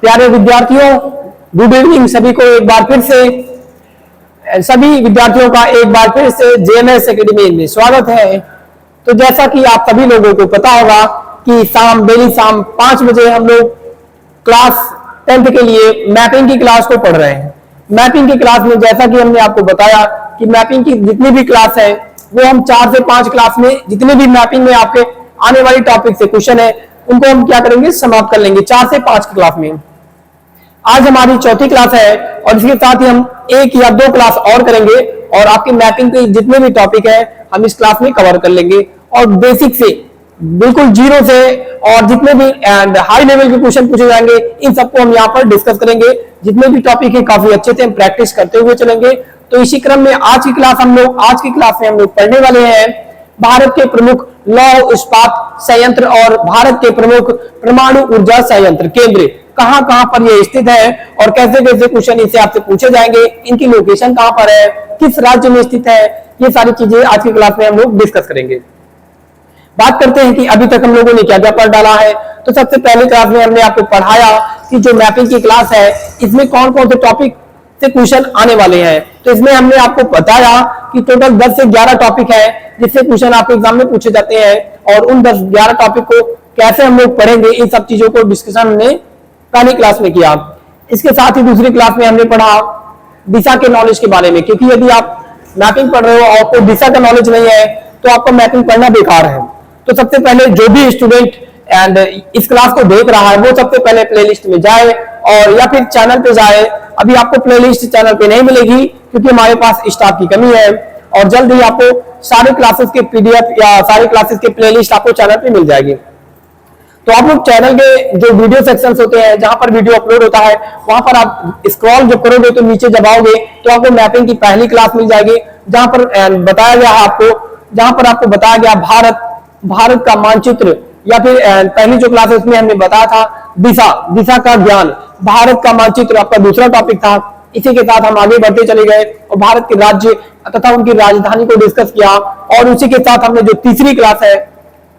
प्यारे विद्यार्थियों, good evening सभी को एक बार फिर से। सभी विद्यार्थियों का एक बार फिर से जेएमएस एकेडमी में स्वागत है। तो जैसा कि आप सभी लोगों को पता होगा कि डेली शाम 5 बजे हम लोग क्लास 10th के लिए मैपिंग की क्लास को पढ़ रहे हैं। मैपिंग की क्लास में जैसा कि हमने आपको बताया कि मैपिंग की जितनी भी क्लास है वो हम 4 से 5 क्लास में जितने भी मैपिंग में आपके आने वाली टॉपिक से क्वेश्चन है उनको हम क्या करेंगे, समाप्त कर लेंगे 4 से 5 क्लास में। आज हमारी चौथी क्लास है और इसके साथ ही हम 1 या 2 क्लास और करेंगे और आपके मैपिंग के जितने भी टॉपिक है हम इस क्लास में कवर कर लेंगे। और बेसिक से बिल्कुल जीरो से और जितने भी हाई लेवल के क्वेश्चन पूछे जाएंगे इन सबको हम यहाँ पर डिस्कस करेंगे। जितने भी टॉपिक है काफी अच्छे से हम प्रैक्टिस करते हुए चलेंगे। तो इसी क्रम में आज की क्लास में हम लोग पढ़ने वाले हैं भारत के प्रमुख लौह इस्पात संयंत्र और भारत के प्रमुख परमाणु ऊर्जा संयंत्र केंद्र कहां कहां पर ये स्थित है और कैसे कैसे क्वेश्चन इनसे आपसे पूछे जाएंगे, इनकी लोकेशन कहां पर है, किस राज्य में स्थित है, ये सारी चीजें आज की क्लास में हम लोग डिस्कस करेंगे। बात करते हैं कि अभी तक हम लोगों ने क्या क्या पढ़ डाला है। तो सबसे पहली क्लास में हमने आपको पढ़ाया कि जो मैपिंग की क्लास है इसमें कौन कौन से टॉपिक से क्वेश्चन आने वाले हैं। तो इसमें हमने आपको बताया कि टोटल 10 से 11 टॉपिक है जिससे क्वेश्चन आपके एग्जाम में पूछे जाते हैं और उन 10-11 टॉपिक को कैसे हम लोग पढ़ेंगे इन सब चीजों को डिस्कशन हमने पहली क्लास में किया। इसके साथ ही दूसरी क्लास में हमने पढ़ा दिशा के नॉलेज के बारे में, क्योंकि यदि आप मैपिंग पढ़ रहे हो और आपको दिशा का नॉलेज नहीं है तो आपका मैपिंग पढ़ना बेकार है। तो सबसे पहले जो भी स्टूडेंट एंड इस क्लास को देख रहा है वो सबसे पहले प्लेलिस्ट में जाए और या फिर चैनल पे जाए। अभी आपको प्लेलिस्ट चैनल पे नहीं मिलेगी क्योंकि हमारे पास स्टाफ की कमी है और जल्द ही आपको सारे क्लासेस के पीडीएफ या सारे क्लासेस के प्लेलिस्ट आपको चैनल पे मिल जाएगी। तो आप लोग चैनल के जो वीडियो सेक्शंस होते हैं जहां पर वीडियो अपलोड होता है वहां पर आप स्क्रॉल जब करोगे तो नीचे दबाओगे तो आपको मैपिंग की पहली क्लास मिल जाएगी जहां पर बताया गया आपको बताया गया भारत का मानचित्र या फिर पहली जो क्लास है उसमें हमने बताया था दिशा का ज्ञान, भारत का मानचित्र आपका दूसरा टॉपिक था। इसी के साथ हम आगे बढ़ते चले गए और भारत के राज्य तथा उनकी राजधानी को डिस्कस किया। और उसी के साथ हमने जो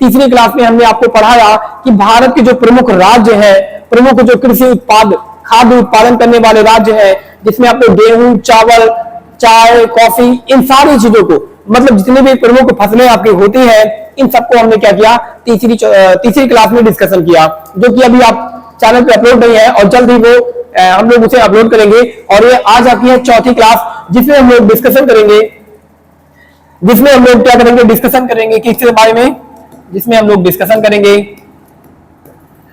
तीसरी क्लास में हमने आपको पढ़ाया कि भारत के जो प्रमुख राज्य है, प्रमुख जो कृषि उत्पाद खाद्य उत्पादन करने वाले राज्य है जिसमें आपको गेहूं, चावल, चाय, कॉफी इन सारी चीजों को मतलब जितनी भी प्रमुख फसलें आपकी होती हैं इन सबको हमने क्या किया तीसरी क्लास में डिस्कशन किया, जो कि अभी आप चैनल पे अपलोड नहीं है और जल्द ही वो हम लोग उसे अपलोड करेंगे। और ये आज आपकी है चौथी क्लास जिसमें हम लोग डिस्कशन करेंगे डिस्कशन करेंगे किसके बारे में, जिसमें हम लोग डिस्कशन करेंगे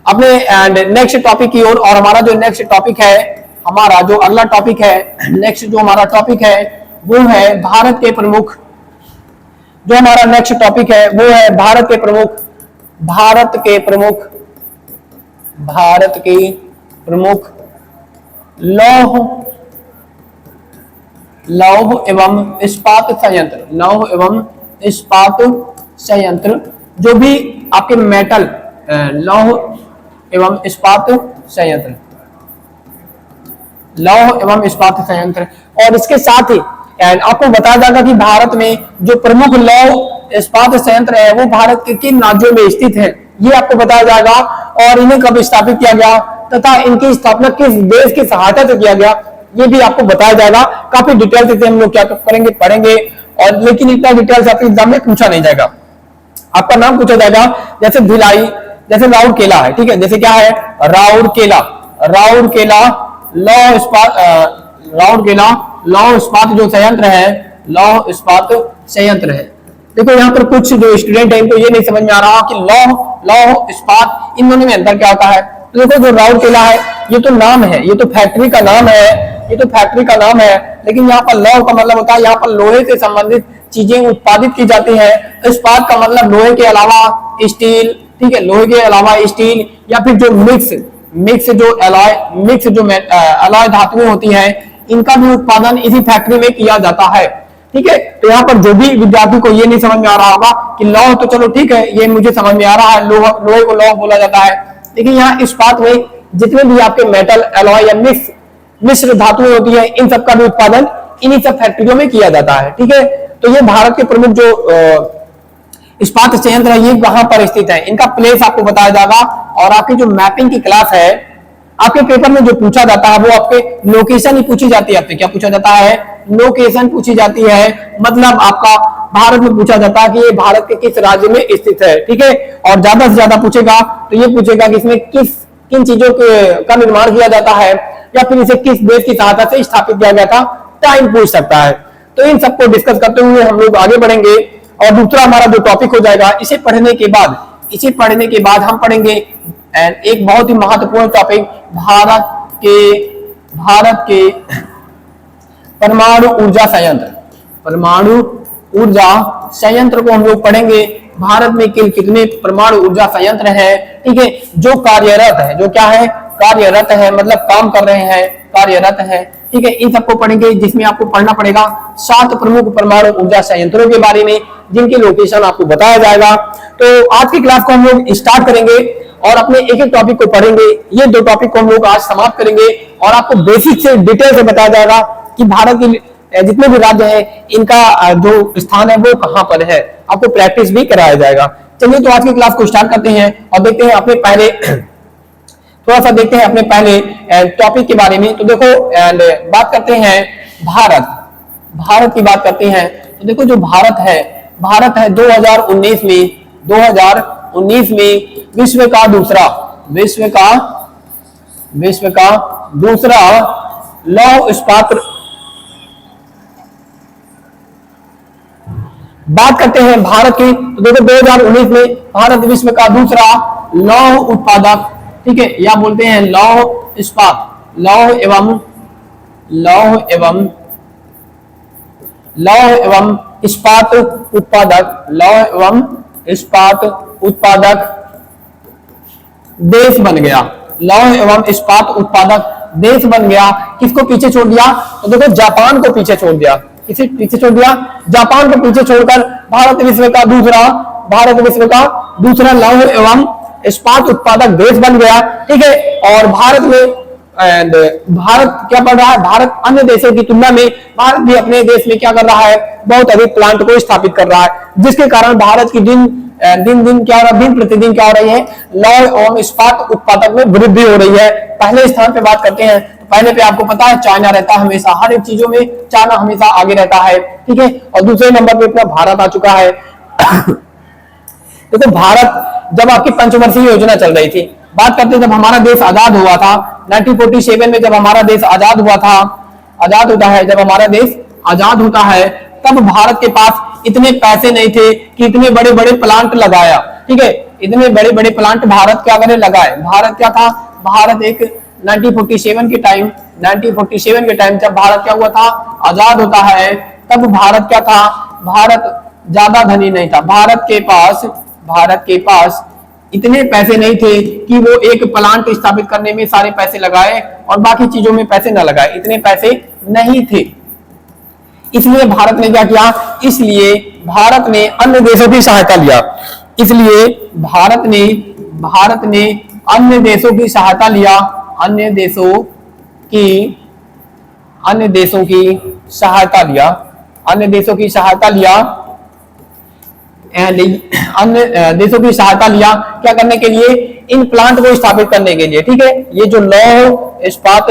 अपने एंड नेक्स्ट टॉपिक की ओर। और हमारा जो नेक्स्ट टॉपिक है, हमारा जो अगला टॉपिक है, नेक्स्ट जो हमारा टॉपिक है वो है भारत के प्रमुख लौह एवं इस्पात संयंत्र जो भी आपके मेटल लौह एवं इस्पात संयंत्र और इसके साथ ही आपको बताया जाएगा कि भारत में जो प्रमुख लौह इस्पात संयंत्र है वो भारत के किन राज्यों में स्थित है, ये आपको बताया जाएगा। और इन्हें कब स्थापित किया गया तथा इनकी स्थापना किस देश की सहायता से किया गया ये भी आपको बताया जाएगा। काफी डिटेल से हम लोग क्या करेंगे पढ़ेंगे और लेकिन इतना डिटेल आपके एग्जाम में पूछा नहीं जाएगा। आपका नाम पूछा जाएगा जैसे भिलाई, जैसे राउरकेला है, ठीक है, जैसे क्या है राउरकेला लौह इस्पात जो संयंत्र है। देखो यहाँ पर कुछ जो स्टूडेंट है इनको ये नहीं समझ में आ रहा कि लौह इस्पात इन दोनों में अंतर क्या होता है। तो देखो जो राउरकेला है ये तो नाम है, ये तो फैक्ट्री का नाम है, लेकिन यहाँ पर लौह का मतलब होता है यहाँ पर लोहे से संबंधित चीजें उत्पादित की जाती है। इस्पात का मतलब लोहे के अलावा स्टील, ठीक है, लोहे के अलावा स्टील या फिर जो मिक्स जो अलॉय धातुएं होती हैं इनका भी उत्पादन इसी फैक्ट्री में किया जाता है, ठीक है। तो यहाँ पर जो भी विद्यार्थी को ये नहीं समझ में आ रहा होगा कि लौह तो चलो ठीक है ये मुझे समझ में आ रहा है, लोहे को लौह बोला जाता है, लेकिन यहाँ इस्पात में जितने भी आपके मेटल अलॉय या मिश्र धातुएं होती है इन सबका भी उत्पादन इन्हीं सब फैक्ट्रियों में किया जाता है, ठीक है। तो ये भारत के प्रमुख जो इस्पात संयंत्र है ये वहां पर स्थित है, इनका प्लेस आपको बताया जाएगा। और आपकी जो मैपिंग की क्लास है आपके पेपर में जो पूछा जाता है वो आपके लोकेशन ही पूछी जाती है। आपसे क्या पूछा जाता है? लोकेशन पूछी जाती है। मतलब आपका भारत में पूछा जाता है कि ये भारत के किस राज्य में स्थित है, ठीक है। और ज्यादा से ज्यादा पूछेगा तो ये पूछेगा कि इसमें किन चीजों का निर्माण किया जाता है, या फिर इसे किस देश की सहायता से स्थापित किया गया था, टाइम पूछ सकता है। तो इन सबको डिस्कस करते हुए हम लोग आगे बढ़ेंगे। और दूसरा हमारा जो टॉपिक हो जाएगा, इसे पढ़ने के बाद हम पढ़ेंगे एक बहुत ही महत्वपूर्ण टॉपिक, भारत के परमाणु ऊर्जा संयंत्र। परमाणु ऊर्जा संयंत्र को हम लोग पढ़ेंगे। भारत में कितने परमाणु ऊर्जा संयंत्र है, ठीक है, जो कार्यरत है, जो क्या है, कार्यरत है, मतलब काम कर रहे हैं, कार्यरत है, ठीक है। इन सबको पढ़ेंगे, जिसमें आपको पढ़ना पड़ेगा 7 प्रमुख परमाणु ऊर्जा संयंत्रों के बारे में, जिनकी लोकेशन आपको बताया जाएगा। तो आज की क्लास को हम लोग स्टार्ट करेंगे और अपने एक एक टॉपिक को पढ़ेंगे। ये 2 टॉपिक को हम लोग आज समाप्त करेंगे और आपको बेसिक से डिटेल से बताया जाएगा कि भारत की जितने भी राज्य हैं इनका जो स्थान है वो कहां पर है। आपको प्रैक्टिस भी कराया जाएगा। चलिए तो आज की क्लास को स्टार्ट करते हैं और देखते हैं अपने पहले थोड़ा सा देखते हैं अपने पहले टॉपिक के बारे में। तो देखो बात करते हैं भारत की बात करते हैं। तो देखो जो भारत है 2019 में विश्व का दूसरा लौह इस्पात, बात करते हैं भारत की। तो देखो 2019 में भारत विश्व का दूसरा लौह उत्पादक, ठीक है, या बोलते हैं लौह एवं इस्पात उत्पादक देश बन गया। लौह एवं इस्पात उत्पादक देश बन गया। किसको पीछे छोड़ दिया? तो देखो जापान को पीछे छोड़ दिया। किसे पीछे छोड़ दिया? जापान को पीछे छोड़कर भारत विश्व का दूसरा लौह एवं इस्पात उत्पादक देश बन गया, ठीक है। और भारत क्या कर रहा है? भारत अन्य देशों की तुलना में भारत भी अपने देश में क्या कर रहा है? बहुत अधिक प्लांट को स्थापित कर रहा है, जिसके कारण भारत की दिन प्रतिदिन क्या हो रही है? लौह एवं इस्पात उत्पादक में वृद्धि हो रही है। पहले स्थान पे बात करते हैं तो पहले पे आपको पता है चाइना रहता है हमेशा, हर एक चीजों में चाइना हमेशा आगे रहता है, ठीक है। और दूसरे नंबर पे अपना भारत आ चुका है। देखो भारत जब आपकी पंचवर्षीय योजना चल रही थी, बात करते जब हमारा देश आजाद हुआ था 1947 में, जब हमारा देश आजाद होता है तब भारत के पास इतने पैसे नहीं थे कि इतने बड़े बड़े प्लांट लगाया, ठीक है। इतने बड़े बड़े प्लांट भारत क्या करे लगाए। भारत क्या था? भारत एक 1947 के टाइम जब भारत क्या हुआ था? आजाद होता है, तब भारत क्या था? भारत ज्यादा धनी नहीं था। भारत के पास इतने पैसे नहीं थे कि वो एक प्लांट स्थापित करने में सारे पैसे लगाए और बाकी चीजों में पैसे न लगाए, इतने पैसे नहीं थे। इसलिए भारत ने क्या किया? इसलिए भारत ने अन्य देशों की सहायता लिया। अन्य देशों की सहायता लिया क्या करने के लिए? इन प्लांट को स्थापित करने के लिए, ठीक है। ये जो लौह इस्पात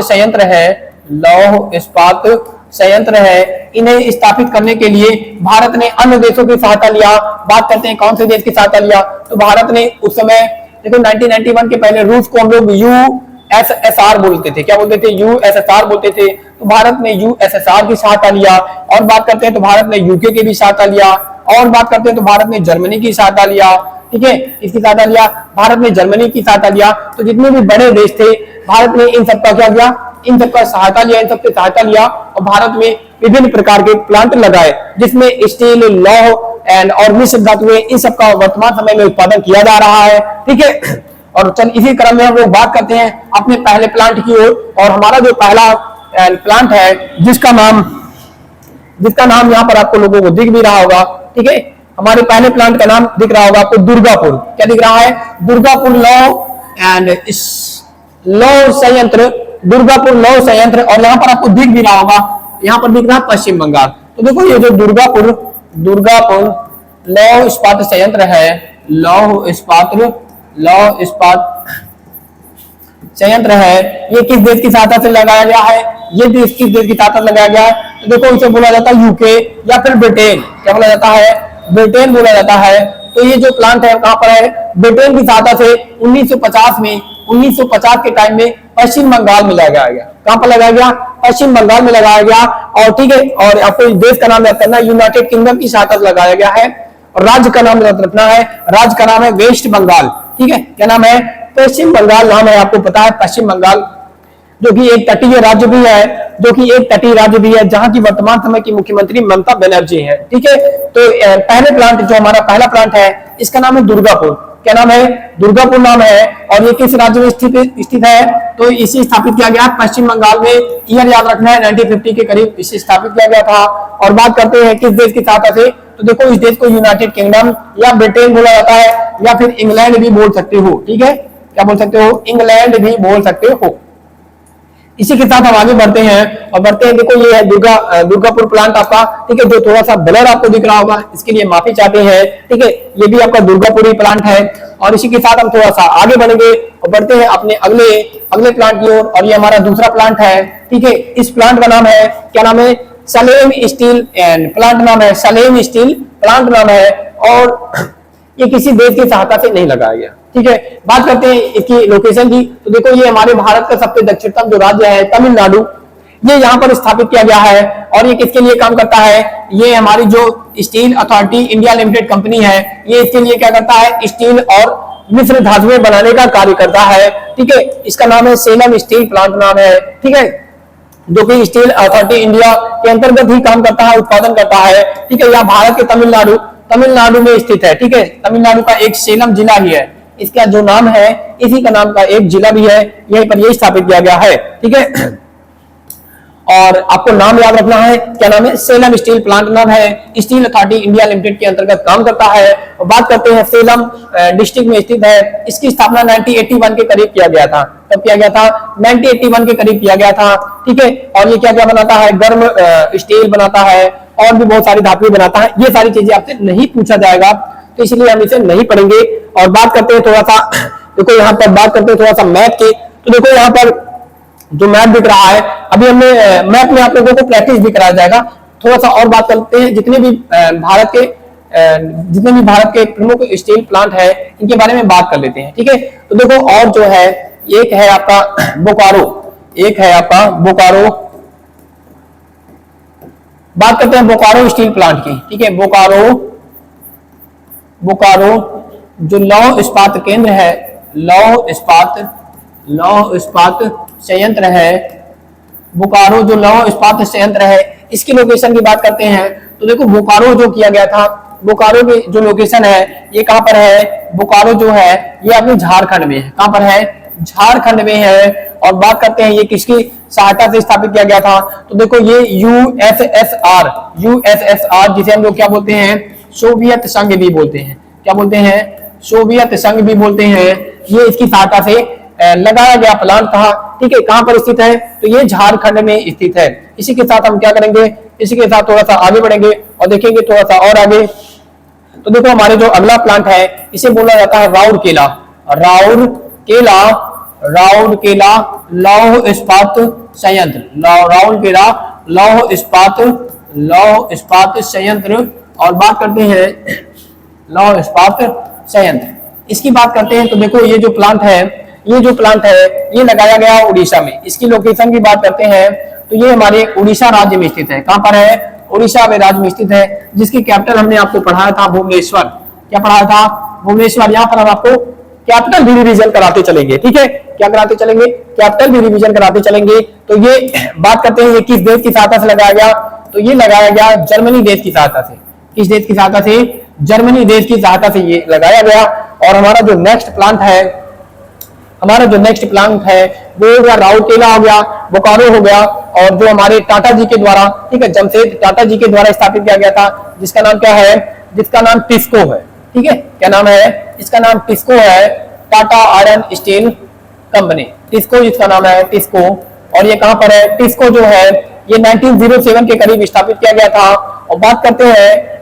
संयंत्र है इन्हें स्थापित करने के लिए भारत ने अन्य देशों की सहायता लिया। बात करते हैं कौन से देश की सहायता लिया? तो भारत ने उस समय देखो 1991 के पहले रूस को हम लोग USSR बोलते थे। क्या बोलते थे? USSR बोलते थे। तो भारत ने USSR की सहायता लिया। और बात करते हैं तो भारत ने यूके की भी सहायता लिया। और बात करते हैं तो भारत ने जर्मनी की सहायता लिया, ठीक है। इसकी सहायता लिया, भारत ने जर्मनी की सहायता लिया। तो जितने भी बड़े देश थे भारत ने इन सबका क्या किया? इन सबका सहायता लिया और भारत में विभिन्न प्रकार के प्लांट लगाए, जिसमें स्टील, लौह और मिश्र धातुएं, इन सबका वर्तमान समय में उत्पादन किया जा रहा है, ठीक है। और चल इसी क्रम में हम लोग बात करते हैं अपने पहले प्लांट की ओर। और हमारा जो पहला प्लांट है जिसका नाम यहाँ पर आपको लोगों को दिख भी रहा होगा, ठीक है। हमारे पहले प्लांट का नाम दिख रहा होगा आपको, दुर्गापुर। क्या दिख रहा है? दुर्गापुर लौह संयंत्र। और यहाँ पर आपको दिख भी रहा होगा, यहाँ पर दिख रहा है पश्चिम बंगाल। तो देखो ये जो दुर्गापुर लौह इस्पात संयंत्र है, लौह इस्पात संयंत्र है, ये किस देश की सहायता से लगाया गया है? ये देश किस देश की सहायता से लगाया गया है? तो देखो इसे बोला जाता है यूके या फिर ब्रिटेन। क्या बोला जाता है? ब्रिटेन बोला जाता है। तो ये जो प्लांट है कहां पर है? ब्रिटेन की सहायता से 1950 के टाइम में पश्चिम बंगाल में लगाया गया। कहां पर लगाया गया? पश्चिम बंगाल में लगाया गया। और ठीक है, और आपको इस देश का नाम याद करना, यूनाइटेड किंगडम की सहायता से लगाया गया है। और राज्य का नाम याद रखना है, राज्य का नाम है वेस्ट बंगाल। ठीक है, क्या नाम है? पश्चिम बंगाल नाम है, आपको पता है पश्चिम बंगाल, जो कि एक तटीय राज्य भी है, जहां की वर्तमान समय की मुख्यमंत्री ममता बनर्जी है। ठीक है, तो पहले प्लांट, जो हमारा पहला प्लांट है, इसका नाम है दुर्गापुर। क्या नाम है? दुर्गापुर नाम है। और ये किस राज्य में स्थित है? तो इसे स्थापित किया गया पश्चिम बंगाल में। ईयर याद रखना है, 1950 के करीब इसे स्थापित किया गया था। और बात करते हैं किस देश की सहायता से, तो देखो इस देश को यूनाइटेड किंगडम या ब्रिटेन बोला जाता है, या फिर इंग्लैंड भी बोल सकते हो। ठीक है, क्या बोल सकते हो? इंग्लैंड भी बोल सकते हो। इसी के साथ हम आगे बढ़ते हैं और बढ़ते हैं। देखो ये है दुर्गापुर प्लांट आपका। ठीक है, जो थोड़ा सा ब्लर आपको दिख रहा होगा, इसके लिए माफी चाहते हैं। ठीक है, ये भी आपका दुर्गापुर ही प्लांट है। और इसी के साथ हम थोड़ा सा आगे बढ़ेंगे और बढ़ते हैं अपने अगले प्लांट की ओर। और ये हमारा दूसरा प्लांट है। ठीक है, इस प्लांट का नाम है, क्या नाम है? सलेम स्टील एंड प्लांट नाम है, सलेम स्टील प्लांट नाम है। और ये किसी देश की सहायता से नहीं लगाया गया। ठीक है, बात करते हैं इसकी लोकेशन की। तो देखो ये हमारे भारत का सबसे दक्षिणतम जो राज्य है तमिलनाडु, ये यहाँ पर स्थापित किया गया है। और ये किसके लिए काम करता है? ये हमारी जो steel authority India limited company है, ये इसके लिए क्या करता है? स्टील और मिश्र धातुएं बनाने का कार्य करता है। ठीक है, इसका नाम है सेलम स्टील प्लांट नाम है। ठीक है, जो कि स्टील अथॉरिटी इंडिया के अंतर्गत ही काम करता है, उत्पादन करता है। ठीक है, यह भारत के तमिलनाडु में स्थित है। ठीक है, तमिलनाडु का एक सेलम जिला ही है, इसका जो नाम है इसी का नाम का एक जिला भी है, यहीं पर यही स्थापित किया गया है। ठीक है, और आपको नाम याद रखना है, क्या नाम है? सेलम स्टील प्लांट नाम है, स्टील अथॉरिटी इंडिया लिमिटेड के अंतर्गत काम करता है। और बात करते हैं सेलम डिस्ट्रिक्ट में स्थित है। इसकी स्थापना 1981 के करीब किया गया था। कब किया गया था? 1981 के करीब किया गया था। ठीक है, और ये क्या क्या बनाता है? गर्म स्टील बनाता है और भी बहुत सारी धातुएं बनाता है। ये सारी चीजें आपसे नहीं पूछा जाएगा, तो इसलिए हम इसे नहीं पढ़ेंगे। और बात करते हैं थोड़ा सा, देखो यहाँ पर बात करते हैं थोड़ा सा मैप की। तो देखो यहाँ पर जो मैप दिख रहा है, अभी हमने मैप में आप लोगों को प्रैक्टिस भी कराया जाएगा। थोड़ा सा और बात करते हैं, जितने भी भारत के प्रमुख स्टील प्लांट है, इनके बारे में बात कर लेते हैं। ठीक है, तो देखो और जो है, एक है आपका बोकारो, बात करते हैं बोकारो स्टील प्लांट की। ठीक है, बोकारो जो लौह इस्पात केंद्र है, लौह इस्पात संयंत्र है, बोकारो जो लौह इस्पात संयंत्र है, इसकी लोकेशन की बात करते हैं। तो देखो बोकारो जो किया गया था, बोकारो की जो लोकेशन है ये कहां पर है? बोकारो जो है ये अपने झारखंड में है। कहां पर है? झारखंड में है। और बात करते हैं ये किसकी सहायता से स्थापित किया गया था? तो देखो ये यूएसएसआर, जिसे हम लोग क्या बोलते हैं? सोवियत संघ भी बोलते हैं। क्या बोलते हैं? सोवियत संघ भी बोलते हैं। ये इसकी सहायता से लगाया गया प्लांट था। ठीक है, कहां पर स्थित है? तो ये झारखंड में स्थित है। इसी के साथ हम क्या करेंगे? इसी के साथ थोड़ा सा आगे बढ़ेंगे और देखेंगे थोड़ा सा और आगे। तो देखो हमारे जो अगला प्लांट है, इसे बोला जाता है राउरकेला लौह इस्पात संयंत्र, राउरकेला लौह इस्पात संयंत्र। और बात करते हैं लौह इस्पात संयंत्र, इसकी बात करते हैं। तो देखो ये जो प्लांट है ये लगाया गया उड़ीसा में। इसकी लोकेशन की बात करते हैं तो ये हमारे उड़ीसा राज्य में स्थित है। कहां पर है? उड़ीसा में राज्य में स्थित है, जिसकी कैपिटल हमने आपको पढ़ाया था भुवनेश्वर। क्या पढ़ाया था? भुवनेश्वर। यहाँ पर हम आपको कैपिटल भी रिवीजन कराते चलेंगे। ठीक है, क्या कराते चलेंगे? कैपिटल भी रिवीजन कराते चलेंगे। तो ये बात करते हैं ये किस देश की सहायता से लगाया गया? तो ये लगाया गया जर्मनी देश की सहायता से। किस देश की सहायता से? जर्मनी देश की सहायता से ये लगाया गया। और हमारा जो नेक्स्ट प्लांट है वो हो गया राउरकेला, हो गया बोकारो, हो गया। और जो हमारे टाटा जी के द्वारा, ठीक है, जमशेद टाटा जी के द्वारा स्थापित किया गया था, जिसका नाम क्या है? जिसका नाम टिस्को है। ठीक है, क्या नाम है? इसका नाम टिस्को है, Tata iron steel company, TISCO जिसका नाम है टिस्को। और ये कहां पर है? टिस्को जो है ये 1907 के करीब स्थापित किया गया था। और बात करते हैं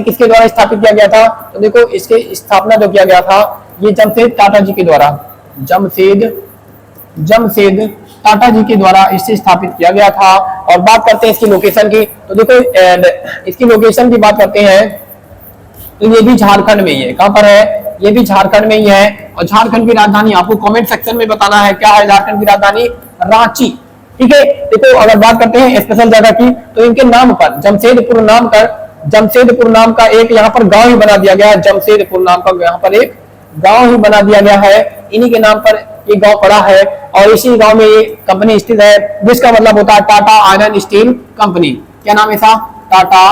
किसके द्वारा स्थापित किया गया था? तो देखो इसके स्थापना जो किया गया था ये जमशेद टाटा जी के द्वारा, जमशेद जमशेद टाटा जी के द्वारा इसे स्थापित किया गया था। और बात करते हैं इसकी लोकेशन की, तो देखो इसकी लोकेशन की बात करते हैं तो ये भी झारखंड में ही है। कहां पर है? ये भी झारखंड में ही है। और झारखंड की राजधानी आपको कमेंट सेक्शन में बताना है क्या है झारखंड की राजधानी? रांची। ठीक है, देखो अगर बात करते हैं स्पेशल जगह की, तो इनके नाम पर जमशेदपुर नाम का एक यहाँ पर गांव ही बना दिया गया है। जमशेदपुर नाम का यहाँ पर एक गांव ही बना दिया गया है, इन्हीं के नाम पर ये गांव पड़ा है। और इसी गांव में ये कंपनी स्थित है, जिसका मतलब होता है टाटा आयरन स्टील कंपनी। क्या नाम है इसका? टाटा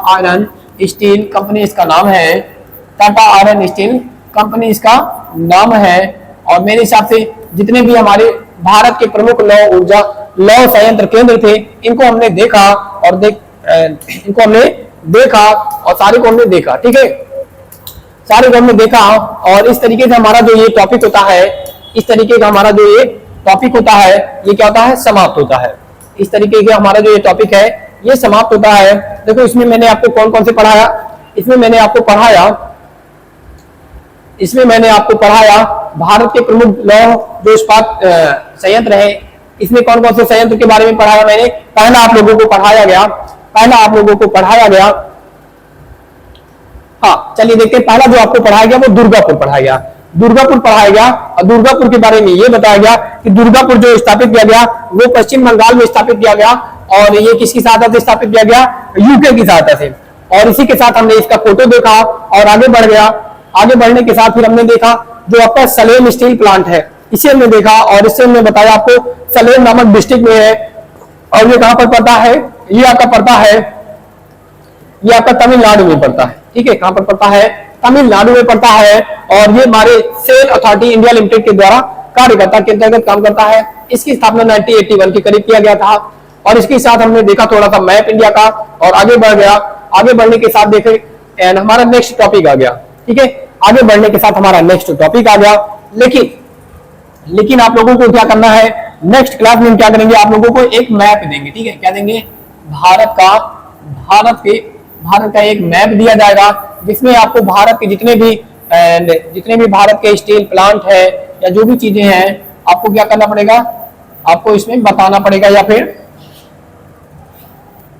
आयरन स्टील कंपनी इसका नाम है। टाटा आयरन स्टील कंपनी इसका नाम है। और मेरे हिसाब से जितने भी हमारे भारत के प्रमुख लौह संयंत्र केंद्र थे, इनको हमने देखा और सारे को हमने देखा। ठीक है, सारे को हमने देखा। और इस तरीके से हमारा जो ये टॉपिक होता है, ये क्या होता है? समाप्त होता है। इस तरीके से हमारा जो ये टॉपिक है ये समाप्त होता है। देखो इसमें मैंने आपको कौन कौन से पढ़ाया? इसमें मैंने आपको पढ़ाया भारत के प्रमुख लौह जो इस्पात संयंत्र है। इसमें कौन कौन से संयंत्र के बारे में पढ़ाया मैंने? पहला आप लोगों को पढ़ाया गया। हाँ, चलिए देखते हैं। पहला जो आपको पढ़ाया गया वो दुर्गापुर पढ़ाया गया। और दुर्गापुर के बारे में ये बताया गया कि दुर्गापुर जो स्थापित किया गया वो पश्चिम बंगाल में स्थापित किया गया। और ये किसकी सहायता से स्थापित किया गया? यूके की सहायता से। और इसी के साथ हमने इसका फोटो देखा और आगे बढ़ गया। आगे बढ़ने के साथ फिर हमने देखा जो आपका सलेम स्टील प्लांट है, इसे हमने देखा। और इससे हमने बताया आपको सलेम नामक डिस्ट्रिक्ट में है। और ये कहां पर पड़ता है? ये आपका तमिलनाडु में पड़ता है। ठीक है, कहां पर पड़ता है? तमिलनाडु में पड़ता है। और ये हमारे सेल अथॉरिटी इंडिया लिमिटेड के द्वारा कार्यकर्ता के अंतर्गत काम करता है। इसकी स्थापना 1981 के करीब किया गया था। और इसके साथ हमने देखा थोड़ा सा मैप इंडिया का और आगे बढ़ गया। आगे बढ़ने के साथ देखे एंड हमारा नेक्स्ट टॉपिक आ गया। ठीक है, आगे बढ़ने के साथ हमारा नेक्स्ट टॉपिक आ गया। लेकिन आप लोगों को क्या करना है? नेक्स्ट क्लास में क्या करेंगे? आप लोगों को एक मैप देंगे। ठीक है, क्या देंगे? भारत का एक मैप दिया जाएगा, जिसमें आपको भारत के जितने भी भारत के स्टील प्लांट है या जो भी चीजें हैं, आपको क्या करना पड़ेगा? आपको इसमें बताना पड़ेगा या फिर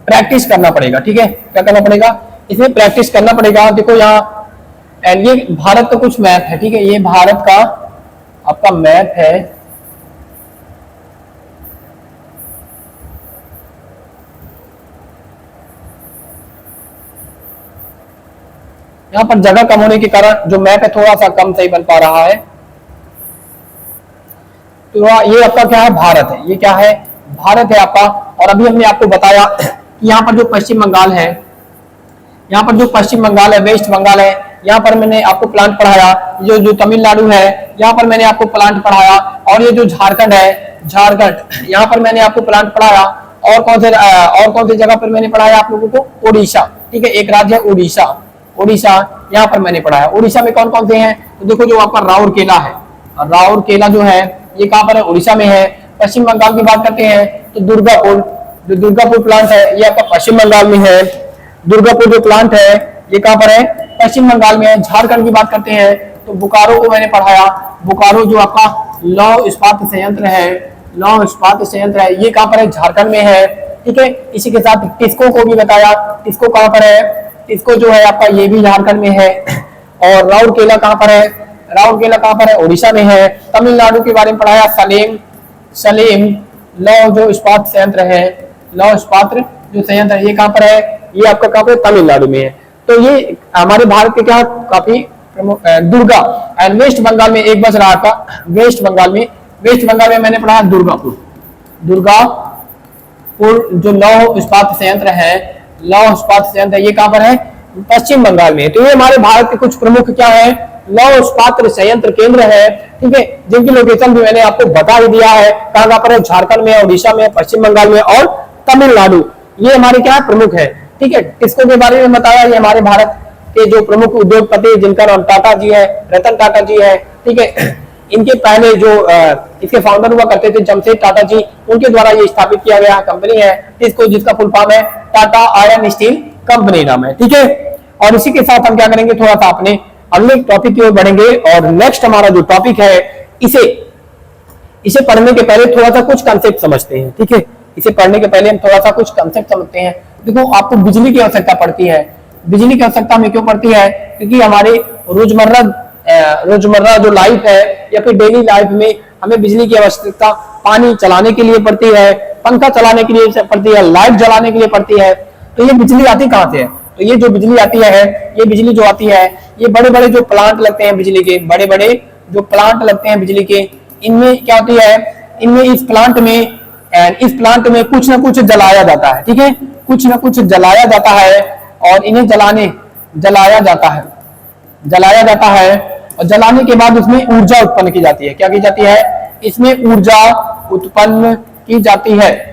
प्रैक्टिस करना पड़ेगा। ठीक है, क्या करना पड़ेगा? इसमें प्रैक्टिस करना पड़ेगा। देखो यहाँ एंड ये भारत का कुछ मैप है। ठीक है, ये भारत का आपका मैप है। यहाँ पर जगह कम होने के कारण जो मैप है थोड़ा सा कम सही बन पा रहा है। तो ये आपका क्या है? भारत है। ये क्या है? भारत है आपका। और अभी हमने आपको बताया कि यहाँ पर जो पश्चिम बंगाल है, वेस्ट बंगाल है, यहाँ पर मैंने आपको प्लांट पढ़ाया। जो तमिलनाडु है, यहाँ पर मैंने आपको प्लांट पढ़ाया। और ये जो झारखंड है, यहाँ पर मैंने आपको प्लांट पढ़ाया। और कौन से जगह पर मैंने पढ़ाया आप लोगों को? उड़ीसा। ठीक है, एक राज्य है उड़ीसा, यहाँ पर मैंने पढ़ाया। उड़ीसा में कौन कौन से हैं? तो देखो जो आपका राउरकेला है, राउरकेला जो है ये कहाँ पर है? उड़ीसा में है। पश्चिम बंगाल की बात करते हैं तो दुर्गापुर प्लांट है, ये आपका पश्चिम बंगाल में है। दुर्गापुर जो प्लांट है ये कहाँ पर है? पश्चिम बंगाल में है। झारखंड की बात करते हैं तो बोकारो को मैंने पढ़ाया। बोकारो जो आपका लौह इस्पात संयंत्र है, ये कहाँ पर है? झारखंड में है। ठीक है, इसी के साथ टिस्को को भी बताया। टिस्को कहाँ पर है? टिस्को जो है आपका ये भी झारखंड में है। और राउरकेला कहाँ पर है? उड़ीसा में है। तमिलनाडु के बारे में पढ़ाया। सलेम लौह जो इस्पात संयंत्र है, ये कहाँ पर है? ये आपका कहाँ पर? तमिलनाडु में है। तो ये हमारे भारत के क्या काफी प्रमुख दुर्गा एंड वेस्ट बंगाल में एक बच रहा था। वेस्ट बंगाल में मैंने पढ़ा दुर्गापुर जो लौह इस्पात संयंत्र है, ये कहाँ पर है? पश्चिम बंगाल में। तो ये हमारे भारत के कुछ प्रमुख क्या है? लौह इस्पात संयंत्र केंद्र है। ठीक है, जिनकी लोकेशन भी मैंने आपको बता ही दिया है। कहाँ पर है? झारखंड में, उड़ीसा में, पश्चिम बंगाल में और तमिलनाडु। ये हमारे क्या प्रमुख है। ठीक है, इसको के बारे में बताया। ये हमारे भारत के जो प्रमुख उद्योगपति जिनका नाम टाटा जी है, रतन टाटा जी है। ठीक है, इनके पहले जो इसके फाउंडर हुआ करते थे जमशेद टाटा जी, उनके द्वारा ये स्थापित किया गया कंपनी है, जिसका फुल फॉर्म है टाटा आयरन स्टील कंपनी नाम है। ठीक है, और इसी के साथ हम क्या करेंगे? थोड़ा सा अपने अगले टॉपिक की ओर बढ़ेंगे। और नेक्स्ट हमारा जो टॉपिक है इसे इसे पढ़ने के पहले थोड़ा सा कुछ कंसेप्ट समझते हैं, ठीक है। इसे पढ़ने के पहले हम थोड़ा सा कुछ कंसेप्ट समझते हैं। देखो, आपको बिजली की आवश्यकता पड़ती है। बिजली की आवश्यकता हमें क्यों पड़ती है? क्योंकि हमारे रोजमर्रा जो लाइफ है या फिर डेली लाइफ में हमें बिजली की आवश्यकता पानी चलाने के लिए पड़ती है, पंखा चलाने के लिए पड़ती है, लाइट जलाने के लिए पड़ती है। तो ये बिजली आती कहाँ से है? तो ये जो बिजली आती है, ये बिजली जो आती है, ये बड़े बड़े जो प्लांट लगते हैं बिजली के, बड़े बड़े जो प्लांट लगते हैं बिजली के, इनमें क्या होती है, इनमें इस प्लांट में कुछ ना कुछ जलाया जाता है, ठीक है। कुछ ना कुछ जलाया जाता है और इन्हें जलाया जाता है और जलाने के बाद उसमें ऊर्जा उत्पन्न की जाती है। क्या की जाती है? इसमें ऊर्जा उत्पन्न की जाती है।